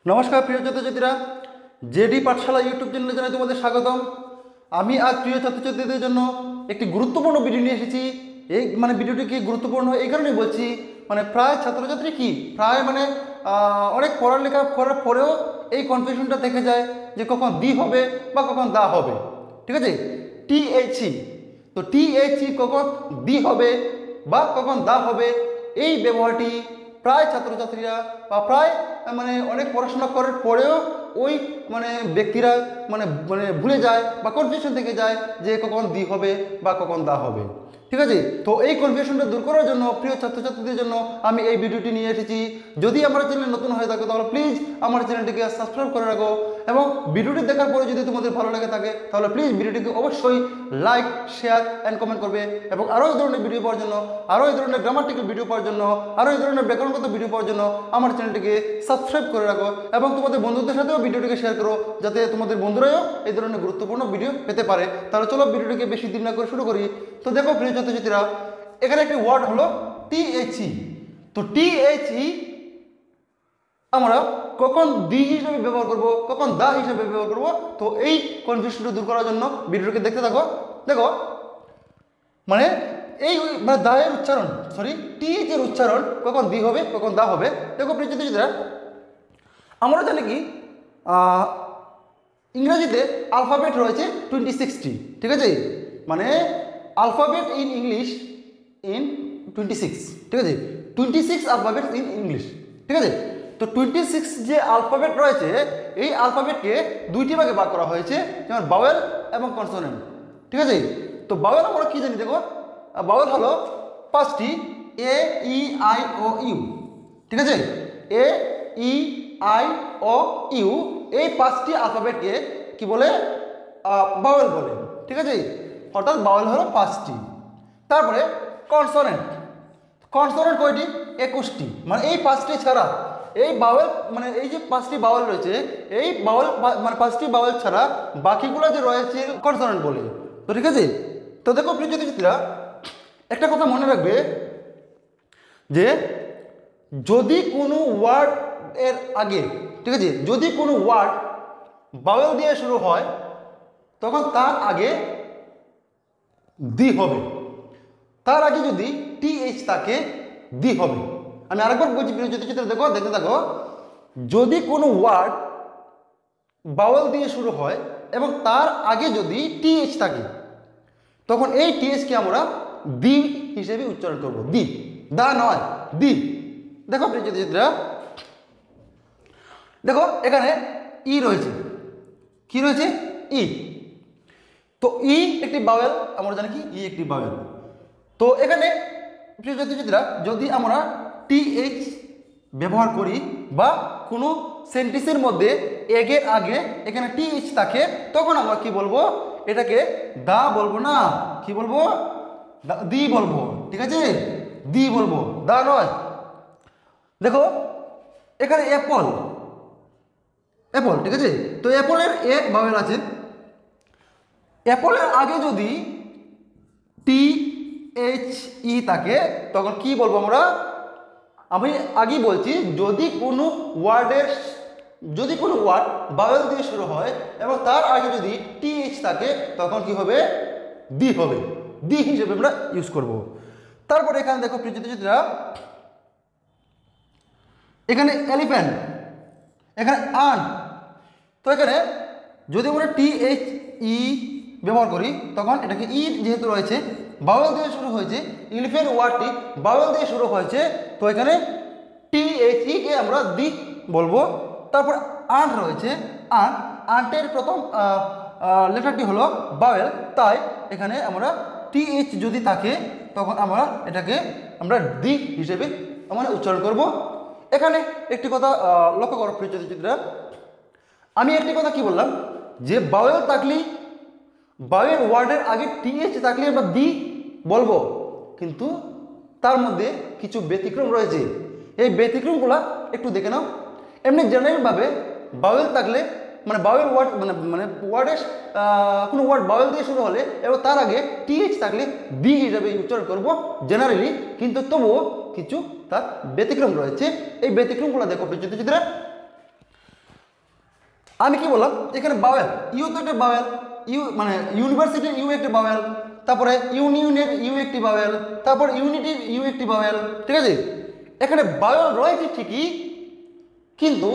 নমস্কার প্রিয় ছাত্রছাত্রীরা, জেডি পাঠশালা ইউটিউব চ্যানেলে জানাই তোমাদের স্বাগতম। আমি আজ প্রিয় ছাত্রছাত্রীদের জন্য একটি গুরুত্বপূর্ণ ভিডিও নিয়ে এসেছি। এই ভিডিওটি কি গুরুত্বপূর্ণ এই কারণেই বলছি, প্রায় ছাত্রছাত্রী প্রায় অনেক পড়ালেখা করার পরেও এই কনফিউশনটা থেকে যায় যে কখন দি হবে বা কখন দা হবে। ঠিক আছে, টিএইচই তো টিএইচই কখন দি হবে বা কখন দা হবে, এই ব্যবহারটি প্রায় ছাত্রছাত্রীরা বা প্রায় অনেক পড়াশোনা করার পরেও ওই ব্যক্তিরা ভুলে যায় বা কনফিউশন থেকে যায় যে কখন দি হবে বা কখন দা হবে। ঠিক আছে, তো এই কনফিউশনটা দূর করার জন্য প্রিয় ছাত্রছাত্রীদের জন্য আমি এই ভিডিওটি নিয়ে এসেছি। যদি আমার চ্যানেল নতুন হয়ে থাকে তাহলে প্লিজ আমার চ্যানেলটিকে সাবস্ক্রাইব করে রাখো, এবং ভিডিওটি দেখার পরে যদি তোমাদের ভালো লাগে থাকে তাহলে প্লিজ ভিডিওটিকে অবশ্যই লাইক, শেয়ার অ্যান্ড কমেন্ট করবে। এবং আরও এই ধরনের ভিডিও পাওয়ার জন্য, আরও এই ধরনের গ্রামাটিক্যাল ভিডিও পাওয়ার জন্য, আরও এই ধরনের ব্যাকরণগত ভিডিও পাওয়ার জন্য আমার চ্যানেলটিকে সাবস্ক্রাইব করে রাখো, এবং তোমাদের বন্ধুদের সাথেও ভিডিওটিকে শেয়ার করো যাতে তোমাদের বন্ধুরাও এই ধরনের গুরুত্বপূর্ণ ভিডিও পেতে পারে। তাহলে চলো ভিডিওটিকে বেশি দিন না করে শুরু করি। তো দেখো প্রিয় ছাত্রছাত্রীরা, এখানে একটি ওয়ার্ড হলো টিএইচই। তো টিএইচই আমরা কখন দি হিসেবে ব্যবহার করব, কখন দা হিসেবে ব্যবহার করব, তো এই কনফিউশনটা দূর করার জন্য ভিডিওটিকে দেখতে থাকো। দেখো এই দায়ের উচ্চারণ, টিএইচ এর উচ্চারণ কখন দি হবে কখন দা হবে। দেখো প্রিয় ছাত্রছাত্রীরা, আমরা জানি কি ইংরেজিতে আলফাবেট রয়েছে 26টি। ঠিক আছে, আলফাবেট ইন ইংলিশ ইন 26। ঠিক আছে, 26 আলফাবেট ইন ইংলিশ। ঠিক আছে, তো 26 যে আলফাবেট রয়েছে এই আলফাবেটকে দুইটি ভাগে ভাগ করা হয়েছে, যেমন বাওয়েল এবং কনসোনেন্ট। ঠিক আছে, তো বাওয়েল আমরা কি জানি, দেখো বাওয়েল হলো 5টি, এ ই আই ও ইউ। ঠিক আছে, এ ই আই ও ইউ, এই 5টি আলফাবেটকে কি বলে, বাওয়েল বলে। ঠিক আছে, অর্থাৎ বাওয়েল হলো 5টি। তারপরে কনসোনেন্ট, কনসোনেন্ট কয়টি, 21টি। এই 5টি ছাড়া এই বাওয়েল এই যে 5টি বাওয়েল রয়েছে, এই বাওয়েল 5টি বাওয়েল ছাড়া বাকিগুলো যে রয়েছে কনসোনেন্ট বলে। তো ঠিক আছে, তো দেখো প্রিয় ছাত্রছাত্রীরা, একটা কথা মনে রাখবে যে যদি কোনো ওয়ার্ড এর আগে, ঠিক আছে, যদি কোনো ওয়ার্ড বাওয়েল দিয়ে শুরু হয় তখন তার আগে দি হবে, তার আগে যদি টিএইচ থাকে দি হবে। আমি আরেকবার বলছি প্রিয় ছাত্রছাত্রীরা, দেখো দেখতে থাকো, যদি কোনো ওয়ার্ড বাওয়েল দিয়ে শুরু হয় এবং তার আগে যদি টিএইচ থাকে তখন এই টিএইচকে আমরা দি হিসেবে উচ্চারণ করব, দি, দা নয়, দি। দেখো প্রিয় ছাত্রছাত্রীরা, দেখো এখানে ই রয়েছে, কি রয়েছে, ই। তো ই একটি বাওয়েল, আমরা জানি কি ই একটি বাওয়েল। তো এখানে প্রিয় ছাত্রছাত্রীরা, যদি আমরা টিএইচ ব্যবহার করি বা কোনো সেন্টেন্সের মধ্যে এগের আগে এখানে টিএইচ থাকে তখন আমরা কি বলবো, এটাকে দা বলবো না, কি বলবো, দি বলবো। ঠিক আছে, দি বলবো, দা নয়। দেখো এখানে অ্যাপল, অ্যাপল। ঠিক আছে, তো অ্যাপলের এ বাওয়েল আছে, অ্যাপলের আগে যদি টি এইচ ই থাকে তখন কি বলবো আমরা, আমি আগেই বলছি যদি কোনো ওয়ার্ড বাওয়েল দিয়ে শুরু হয় এবং তার আগে যদি টিএইচ থাকে তখন কি হবে, দি হবে, দি হিসেবে আমরা ইউজ করব। তারপরে এখানে দেখো প্রিয় ছাত্রছাত্রীরা, এখানে এলিফ্যান্ট, এখানে আন্ট। তো এখানে যদি আমরা টিএইচ ই ব্যবহার করি তখন এটাকে ই যেহেতু রয়েছে, বাওয়েল দিয়ে শুরু হয়েছে, এলিফ্যান্ট ওয়ার্ডটি বাওয়েল দিয়ে শুরু হয়েছে, তো এখানে টিএইচই কে আমরা দি বলবো। তারপর আন্ট রয়েছে, আন্টের প্রথম লেটারটি হলো বাওয়েল, তাই এখানে আমরা টিএইচ যদি থাকে তখন আমরা এটাকে আমরা দি হিসেবে উচ্চারণ করব। এখানে একটি কথা লক্ষ্য করো প্রিয় ছাত্রছাত্রীরা, আমি একটি কথা কি বললাম যে বাওয়েল থাকলেই, বাওয়েল ওয়ার্ডের আগে টিএইচ থাকলে আমরা দি বলবো, কিন্তু তার মধ্যে কিছু ব্যতিক্রম রয়েছে। এই ব্যতিক্রমগুলো একটু দেখে নাও। এমনি জেনারেলভাবে বাওয়েল থাকলে বাওয়েল ওয়ার্ড ওয়ার্ডের কোনো ওয়ার্ড বাওয়েল দিয়ে শুরু হলে এবং তার আগে টিএইচ থাকলে দি হিসাবে উচ্চারণ করব জেনারেলি, কিন্তু তবুও কিছু তার ব্যতিক্রম রয়েছে। এই ব্যতিক্রমগুলো দেখো প্রিয় ছাত্রছাত্রীরা, আমি কি বললাম এখানে বাওয়েল, ইউ তো একটা বাওয়েল, ইউ মানে ইউনিভার্সিটির ইউ একটি বাওয়েল, তারপরে ইউনিয়নের ইউ একটি বাওয়েল, তারপর ইউনিটির ইউ একটি বাওয়েল, ঠিক আছে। এখানে বাওয়েল রয়েছে ঠিকই, কিন্তু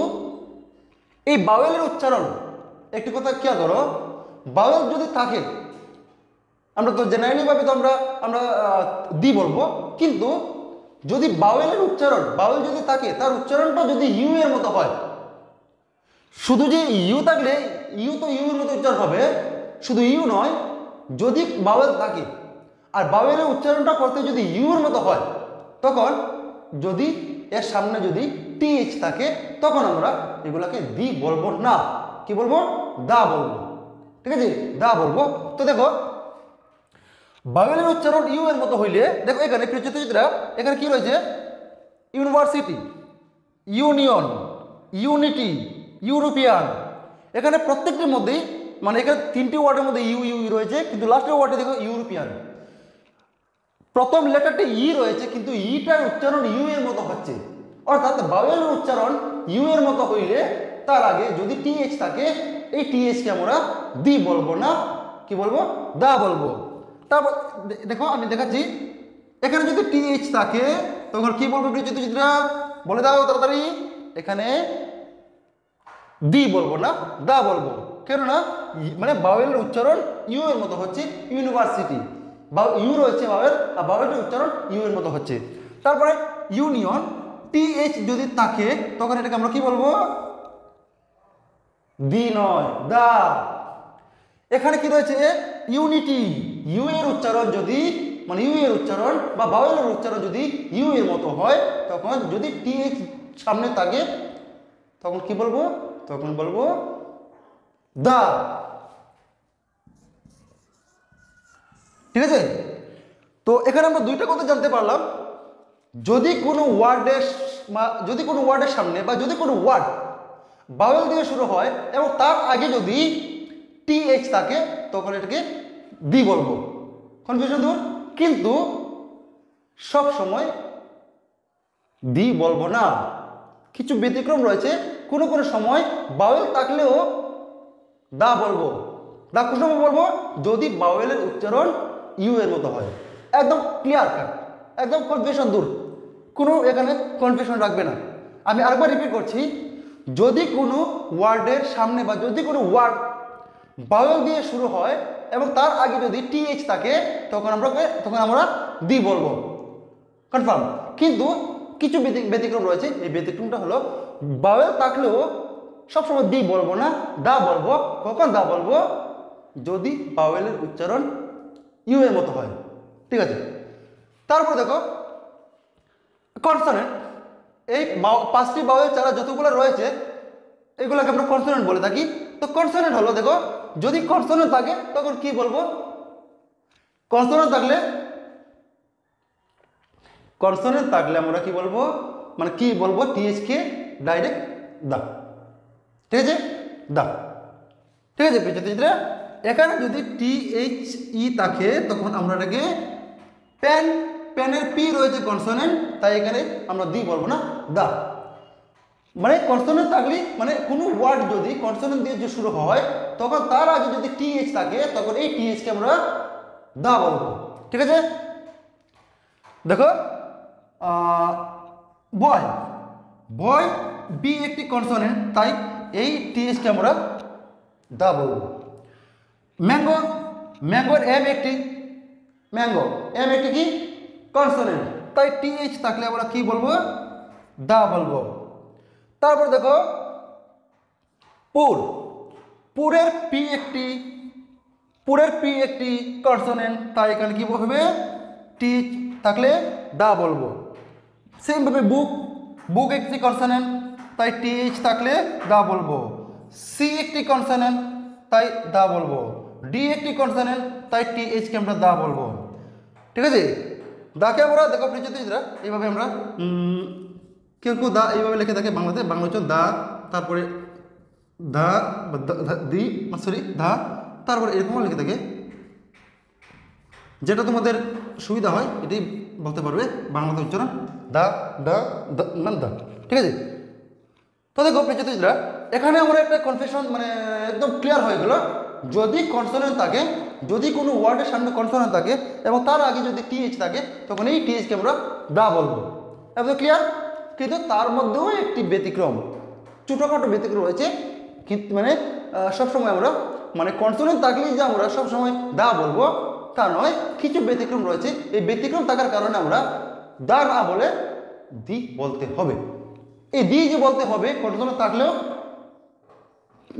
এই বাওয়েলের উচ্চারণ একটি কথা খেয়াল করো, বাওয়েল যদি থাকে আমরা তো জেনারেলি ভাবে তো আমরা আমরা দি বলবো, কিন্তু যদি বাওয়েলের উচ্চারণ বাওয়েল যদি থাকে তার উচ্চারণটা যদি ইউ এর মতো হয়, শুধু যে ইউ থাকলে ইউ তো ইউ এর মতো উচ্চারণ হবে, শুধু ইউ নয়, যদি বাওয়েল থাকে আর বাওয়েলের উচ্চারণটা করতে যদি ইউ এর মতো হয়, তখন যদি এর সামনে যদি টিএইচ থাকে তখন আমরা এগুলাকে দি বলবো না, কি বলবো, দা বলবো, ঠিক আছে, দা বলবো। তো দেখো বাওয়েলের উচ্চারণ ইউ এর মতো হইলে দেখো এখানে প্রিয়চিত্রা এখানে কি রয়েছে, ইউনিভার্সিটি, ইউনিয়ন, ইউনিটি, ইউরোপিয়ান, এখানে প্রত্যেকটির মধ্যেই মানে এখানে তিনটি ওয়ার্ডের মধ্যে ইউ ইউ রয়েছে, কিন্তু লাস্টের ওয়ার্ডে দেখো ইউরোপিয়ান, প্রথম লেটারটি ই রয়েছে কিন্তু ইটার উচ্চারণ ইউ এর মতো হচ্ছে, অর্থাৎ বাওয়েলের উচ্চারণ ইউ এর মতো হইলে তার আগে যদি টিএইচ থাকে এই টিএইচকে আমরা দি বলবো না, কি বলবো, দা বলবো। তারপর দেখো আমি দেখাচ্ছি, এখানে যদি টিএইচ থাকে তখন কি বলবো প্রিয়চিত্রা, বলে দাও তাড়াতাড়ি, এখানে দি বলবো না, দা বলবো, কেননা মানে বাওয়েলের উচ্চারণ ইউ এর মতো হচ্ছে, ইউনিভার্সিটি বা ইউ রয়েছে বাওয়েল, আর বাওয়েলের উচ্চারণ ইউ এর মতো হচ্ছে। তারপরে ইউনিয়ন, টিএইচ যদি থাকে তখন এটাকে আমরা কি বলবো, দি নয়, দা। এখানে কি রয়েছে, ইউনিটি, ইউ এর উচ্চারণ যদি মানে ইউ এর উচ্চারণ বা বাওয়েলের উচ্চারণ যদি ইউ এর মতো হয়, তখন যদি টিএইচ সামনে থাকে তখন কি বলবো, তখন বলবো দা, ঠিক আছে। তো এখানে আমরা দুইটা কথা জানতে পারলাম, যদি কোনো ওয়ার্ডের সামনে বা যদি কোনো ওয়ার্ড বাওয়েল দিয়ে শুরু হয় এবং তার আগে যদি টিএইচ থাকে তখন এটাকে দি বলবো, কনফিউশন দূর। কিন্তু সব সময় দি বলবো না, কিছু ব্যতিক্রম রয়েছে, কোনো কোনো সময় বাওয়েল থাকলেও দা বলবো। দা কোন সময় বলবো, যদি বাওয়েলের উচ্চারণ ইউ এর মতো হয়, একদম ক্লিয়ার কাট, একদম কনফিউশন দূর, কোনো এখানে কনফিউশন রাখবে না। আমি আরেকবার রিপিট করছি, যদি কোনো ওয়ার্ডের সামনে বা যদি কোনো ওয়ার্ড বাওয়েল দিয়ে শুরু হয় এবং তার আগে যদি টিএইচ থাকে তখন আমরা দি বলবো, কনফার্ম। কিন্তু কিছু ব্যতিক্রম রয়েছে, এই ব্যতিক্রমটা হলো বাওয়েল থাকলেও সবসময় দি বলবো না, দা বলবো। কখন দা বলবো, যদি বাওয়েলের উচ্চারণ ইউ এর মতো হয়, ঠিক আছে। তারপর দেখো কনসোনেন্ট, এই পাঁচটি বাওয়েল ছাড়া যতগুলো রয়েছে এগুলোকে আমরা কনসোনেন্ট বলে থাকি। তো কনসোনেন্ট হলো, দেখো যদি কনসোনেন্ট থাকে তখন কি বলবো, কনসোনেন্ট থাকলে আমরা কি বলবো, মানে কি বলবো, টিএইচ কে ডাইরেক্ট দা, ঠিক আছে, দা, ঠিক আছে প্রিয়চিত্রা। এখানে যদি টিএইচ ই থাকে তখন আমরা এটাকে পেনের পি রয়েছে কনসোনেন্ট, তাই এখানে আমরা দি বলবো না, দা। মানে কনসোনেন্ট থাকলে মানে কোনো ওয়ার্ড যদি কনসোনেন্ট দিয়ে যে শুরু হয় তখন তার আগে যদি টিএইচ থাকে তখন এই টিএইচ কে আমরা দা বলবো, ঠিক আছে। দেখো বয়, বয় বি একটি কনসোনেন্ট, তাই এই টিএইচ কে আমরা দা বলবো। ম্যাঙ্গো, ম্যাঙ্গোর এম একটি কি কনসোনেন্ট, তাই টিএইচ থাকলে আমরা কি বলবো, দা বলবো। তারপর দেখো পুরের পি একটি কনসোনেন্ট, তাই এখানে কি হবে, টিএইচ থাকলে দা বলবো। সেমভাবে বুক একটি কনসোনেন্ট, তাই টিএইচ থাকলে দা বলবো। সি একটি কনসোনেন্ট, তাই দা বলবো। ডি একটি কনসোনেন্ট, তাই টিএইচ কে আমরা দা বলবো, ঠিক আছে। দাকে আমরা দেখো প্রিয়চিত্রা এইভাবে আমরা কেউ দা এইভাবে লিখে থাকে, বাংলা হচ্ছে দা, তারপরে দা দি সরি দা, তারপরে এরকমও লিখে থাকে, যেটা তোমাদের সুবিধা হয় এটাই বলতে পারবে বাংলাতে উচ্চারণ, দা দা মানে দা, ঠিক আছে। তো দেখো প্রিয়রা, এখানে আমরা একটা কনফিউশন মানে একদম ক্লিয়ার হয়ে গেল। যদি কনসোনেন্ট থাকে, যদি কোনো ওয়ার্ডের সামনে কনসোনেন্ট থাকে এবং তার আগে যদি টিএইচ থাকে, তখন এই টিএইচকে আমরা দা বলবো। একদম ক্লিয়ার। কিন্তু তার মধ্যেও একটি ব্যতিক্রম, ছোটোখাটো ব্যতিক্রম রয়েছে। কিন্তু মানে সবসময় আমরা মানে কনসোনেন্ট থাকলেই যে আমরা সবসময় দা বলবো তা নয়, কিছু ব্যতিক্রম রয়েছে। এই ব্যতিক্রম থাকার কারণে আমরা দা না বলে দি বলতে হবে। এই দি যে বলতে হবে কনসোনেন্ট থাকলেও,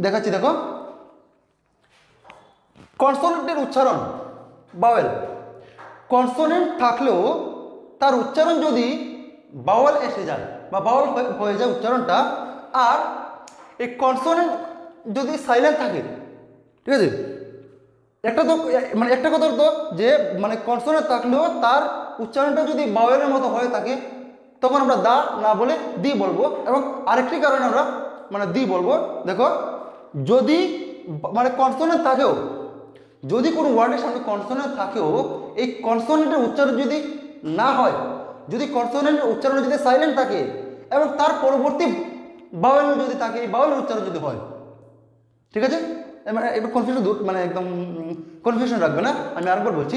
দেখাচ্ছি দেখো, কনসোনেন্টের উচ্চারণ বাওয়েল, কনসোনেন্ট থাকলেও তার উচ্চারণ যদি বাওয়েল এসে যায় বা বাওয়েল হয়ে যায় উচ্চারণটা, আর এই কনসোনেন্ট যদি সাইলেন্ট থাকে, ঠিক আছে, একটা তো মানে একটা কথা তো যে মানে কনসোনেন্ট থাকলেও তার উচ্চারণটা যদি বাওয়েলের মতো হয়ে থাকে, তখন আমরা দা না বলে দি বলবো। এবং আরেকটি কারণে আমরা মানে দি বলবো। দেখো, যদি মানে কনসোনেন্ট থাকেও, যদি কোনো ওয়ার্ডের সামনে কনসোনেন্ট থাকেও, এই কনসোনেন্টের উচ্চারণ যদি না হয়, যদি কনসোনেন্টের উচ্চারণ যদি সাইলেন্ট থাকে এবং তার পরবর্তী বাওয়েল যদি থাকে, এই বাওয়েলের উচ্চারণ যদি হয়, ঠিক আছে, মানে একটু কনফিউশন দূর, মানে একদম কনফিউশন রাখবে না। আমি আরেকবার বলছি,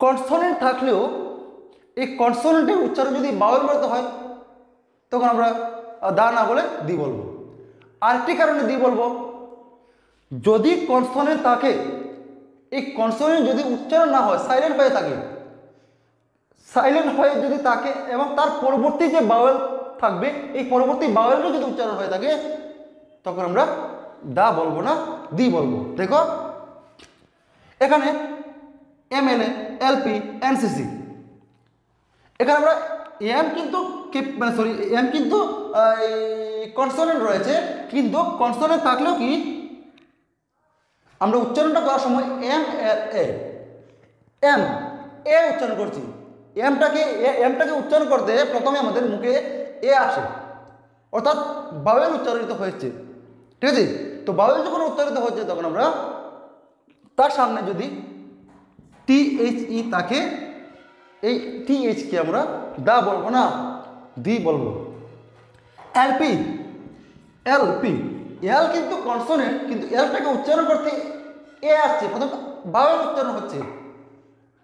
কনসোনেন্ট থাকলেও এই কনসোনেন্টের উচ্চারণ যদি বাওয়েল মতো হয়, তখন আমরা দা না বলে দি বলবো। আরেকটি কারণে দি বলবো, যদি কনসোনেন্ট থাকে, এই কনসোনেন্ট যদি উচ্চারণ না হয়, সাইলেন্ট হয়ে থাকে, সাইলেন্ট হয়ে যদি থাকে এবং তার পরবর্তী যে বাওয়েল থাকবে, এই পরবর্তী বাওয়েলটা যদি উচ্চারণ হয়ে থাকে, তখন আমরা দা বলবো না, দি বলবো। দেখো এখানে এমএলএ, এলপি, এনসিসি, এখানে আমরা এম কিন্তু মানে সরি এম কিন্তু কনসোনেন্ট রয়েছে, কিন্তু কনসোনেন্ট থাকলেও কি আমরা উচ্চারণটা করার সময় এম এ এম এ উচ্চারণ করছি। এমটাকে উচ্চারণ করতে প্রথমে আমাদের মুখে এ আসে, অর্থাৎ বাওয়েল উচ্চারিত হয়েছে, ঠিক আছে। তো বাওয়েল যখন উচ্চারিত হচ্ছে, তখন আমরা তার সামনে যদি টিএইচই থাকে, এই টিএইচকে আমরা দা বলবো না, দি বলবো। এলপি, এলপি, এল কিন্তু কনসোনেন্ট, কিন্তু এলটাকে উচ্চারণ করতে এ আসছে, প্রথম বাওয়েল উচ্চারণ হচ্ছে,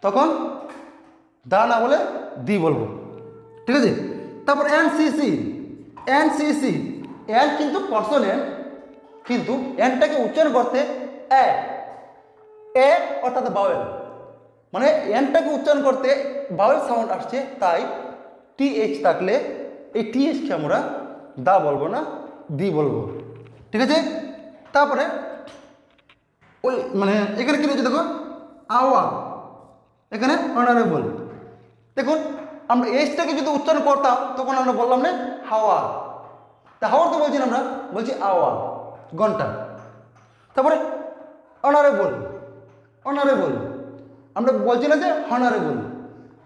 তখন দা না বলে দি বলবো, ঠিক আছে। তারপর এনসিসি, এনসিসি, এন কিন্তু কনসোনেন্ট, কিন্তু এনটাকে উচ্চারণ করতে এ এ অর্থাৎ বাওয়েল, মানে এনটাকে উচ্চারণ করতে বাওয়েল সাউন্ড আসছে, তাই টিএইচ থাকলে এই টিএইচকে আমরা দা বলবো না, দি বলবো, ঠিক আছে। তারপরে ওই মানে এখানে কি রয়েছে দেখো, আওয়া, এখানে অনারেবল। দেখুন আমরা এইচটাকে যদি উচ্চারণ করতাম, তখন আমরা বললাম না হাওয়া, তা হাওয়া তো বলছি না, আমরা বলছি আওয়া, ঘন্টা। তারপরে অনারেবল, অনারেবল আমরা বলছি না যে হনারেবল,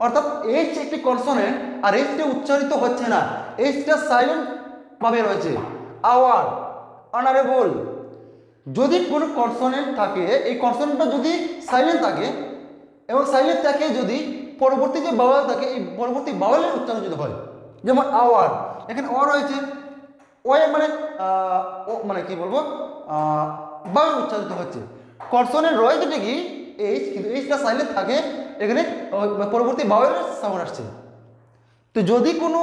অর্থাৎ এইচ একটি কনসোনেন্ট আর এইচটা উচ্চারিত হচ্ছে না, এইচটা সাইলেন্ট ভাবে রয়েছে। আওয়ার, অনারেবল, যদি কোনো কনসোনেন্ট থাকে, এই কনসোনেন্টটা যদি সাইলেন্ট থাকে এবং সাইলেন্ট থাকে যদি পরবর্তী যে বাওয়েল থাকে, এই পরবর্তী বাওয়েলের উচ্চারণ যদি হয়, যেমন আওয়ার, এখানে অ রয়েছে, ওয়ে মানে ও মানে কি বলবো, বাওয়েল উচ্চারিত হচ্ছে, কনসোনেন্ট রয়েছে ঠিকই এইচ, কিন্তু এইচটা সাইলেন্ট থাকে, এখানে পরবর্তী বাওয়েলের সাউন্ড আসছে। তো যদি কোনো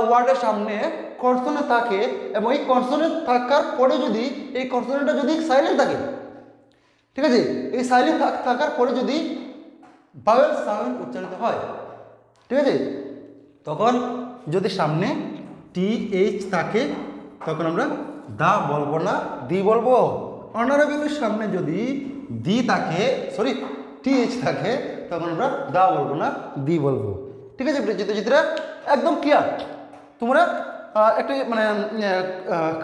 ওয়ার্ডের সামনে কনসোনেন্ট থাকে এবং এই কনসোনেন্ট থাকার পরে যদি এই কনসোনেন্টটা যদি সাইলেন্ট থাকে, ঠিক আছে, এই সাইলেন্ট থাকার পরে যদি বাওয়েল সাউন্ড উচ্চারিত হয়, ঠিক আছে, তখন যদি সামনে টিএইচ থাকে, তখন আমরা দা বলবো না, দি বলবো। অনারেবলের সামনে যদি দি থাকে, সরি টিএইচ থাকে, তখন আমরা দা বলবো না, দি বলবো, ঠিক আছে। চিত্রা একদম ক্লিয়ার। তোমরা একটা মানে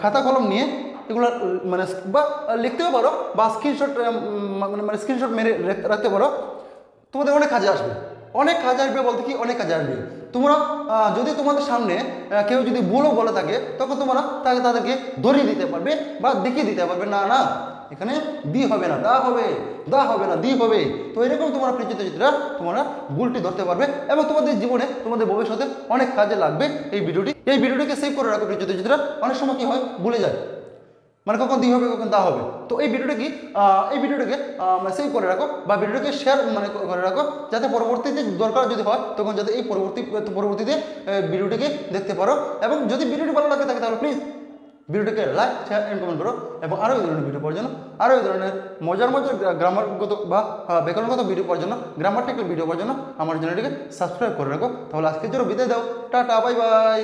খাতা কলম নিয়ে এগুলো মানে বা লিখতেও পারো বা স্ক্রিনশট মানে স্ক্রিনশট মেরে রাখতে পারো, তোমাদের অনেক কাজে আসবে, অনেক কাজে আসবে বলতে কি অনেক কাজে আসবে। তোমরা যদি তোমাদের সামনে কেউ যদি ভুলও বলে থাকে, তখন তোমরা তাদেরকে ধরিয়ে দিতে পারবে বা দেখিয়ে দিতে পারবে, না না এখানে দি হবে না, দা হবে, দা হবে না, দি হবে। তো এরকম তোমরা প্রিয় ছাত্রছাত্রীরা তোমরা ভুলটি ধরতে পারবে এবং তোমাদের জীবনে তোমাদের ভবিষ্যতে অনেক কাজে লাগবে এই ভিডিওটি। এই ভিডিওটিকে সেভ করে রাখো প্রিয় ছাত্রছাত্রীরা, অনেক সময় কি হয় ভুলে যায়, মানে কখন দি হবে কখন দা হবে। তো এই ভিডিওটাকে সেভ করে রাখো বা ভিডিওটাকে শেয়ার মানে করে রাখো, যাতে পরবর্তীতে দরকার যদি হয় তখন যাতে এই পরবর্তীতে ভিডিওটিকে দেখতে পারো। এবং যদি ভিডিওটি ভালো লাগে থাকে তাহলে প্লিজ ভিডিওটিকে লাইক শেয়ার এন্ড কমেন্ট করো। এবং আরও এই ধরনের ভিডিও পাওয়ার জন্য, আরও এই ধরনের মজার গ্রামারগত বা ব্যাকরণগত ভিডিও পাওয়ার জন্য, গ্রামাটিক্যাল ভিডিও পাওয়ার জন্য আমার চ্যানেলটিকে সাবস্ক্রাইব করে রাখো। তাহলে আজকের জন্য বিদায় দাও, টাটা, বাই বাই।